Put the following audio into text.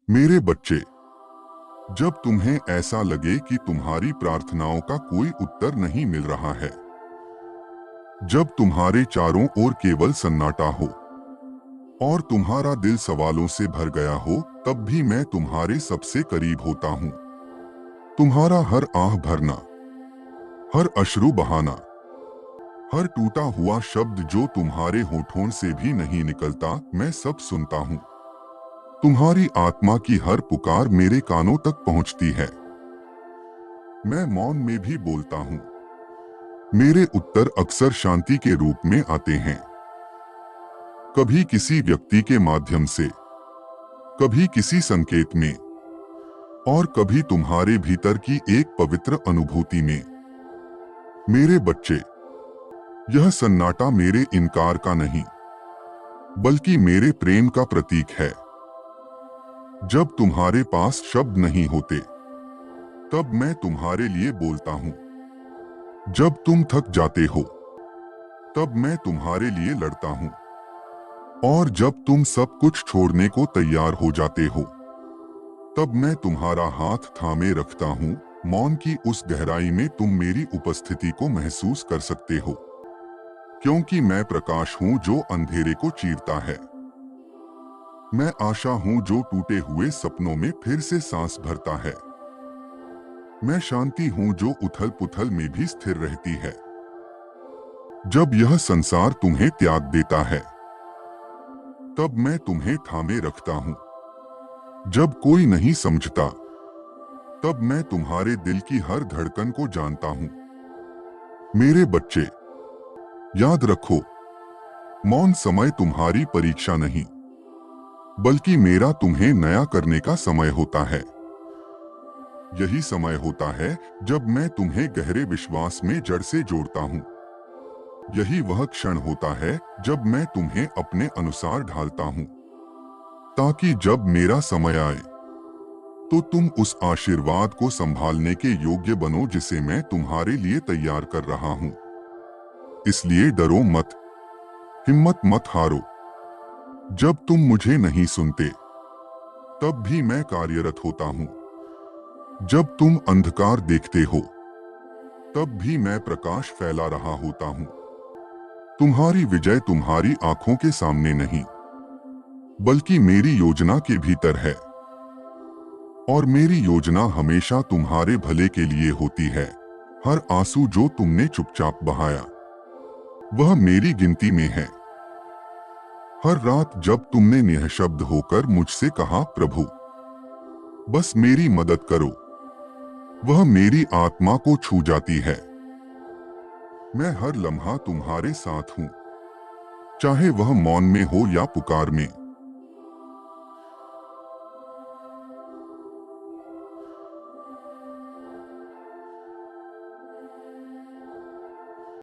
मेरे बच्चे, जब तुम्हें ऐसा लगे कि तुम्हारी प्रार्थनाओं का कोई उत्तर नहीं मिल रहा है, जब तुम्हारे चारों ओर केवल सन्नाटा हो और तुम्हारा दिल सवालों से भर गया हो, तब भी मैं तुम्हारे सबसे करीब होता हूँ। तुम्हारा हर आह भरना, हर अश्रु बहाना, हर टूटा हुआ शब्द जो तुम्हारे होठों से भी नहीं निकलता, मैं सब सुनता हूँ। तुम्हारी आत्मा की हर पुकार मेरे कानों तक पहुँचती है। मैं मौन में भी बोलता हूँ। मेरे उत्तर अक्सर शांति के रूप में आते हैं, कभी किसी व्यक्ति के माध्यम से, कभी किसी संकेत में, और कभी तुम्हारे भीतर की एक पवित्र अनुभूति में। मेरे बच्चे, यह सन्नाटा मेरे इनकार का नहीं, बल्कि मेरे प्रेम का प्रतीक है। जब तुम्हारे पास शब्द नहीं होते, तब मैं तुम्हारे लिए बोलता हूँ। जब तुम थक जाते हो, तब मैं तुम्हारे लिए लड़ता हूँ। और जब तुम सब कुछ छोड़ने को तैयार हो जाते हो, तब मैं तुम्हारा हाथ थामे रखता हूँ। मौन की उस गहराई में तुम मेरी उपस्थिति को महसूस कर सकते हो, क्योंकि मैं प्रकाश हूँ जो अंधेरे को चीरता है। मैं आशा हूँ जो टूटे हुए सपनों में फिर से सांस भरता है। मैं शांति हूँ जो उथल पुथल में भी स्थिर रहती है। जब यह संसार तुम्हें त्याग देता है, तब मैं तुम्हें थामे रखता हूँ। जब कोई नहीं समझता, तब मैं तुम्हारे दिल की हर धड़कन को जानता हूँ। मेरे बच्चे, याद रखो, मौन समय तुम्हारी परीक्षा नहीं, बल्कि मेरा तुम्हें नया करने का समय होता है। यही समय होता है जब मैं तुम्हें गहरे विश्वास में जड़ से जोड़ता हूँ। यही वह क्षण होता है जब मैं तुम्हें अपने अनुसार ढालता हूँ, ताकि जब मेरा समय आए, तो तुम उस आशीर्वाद को संभालने के योग्य बनो जिसे मैं तुम्हारे लिए तैयार कर रहा हूँ। इसलिए डरो मत, हिम्मत मत हारो। जब तुम मुझे नहीं सुनते, तब भी मैं कार्यरत होता हूँ। जब तुम अंधकार देखते हो, तब भी मैं प्रकाश फैला रहा होता हूँ। तुम्हारी विजय तुम्हारी आंखों के सामने नहीं, बल्कि मेरी योजना के भीतर है। और मेरी योजना हमेशा तुम्हारे भले के लिए होती है। हर आंसू जो तुमने चुपचाप बहाया, वह मेरी गिनती में है। हर रात जब तुमने निःशब्द होकर मुझसे कहा, प्रभु बस मेरी मदद करो, वह मेरी आत्मा को छू जाती है। मैं हर लम्हा तुम्हारे साथ हूँ, चाहे वह मौन में हो या पुकार में।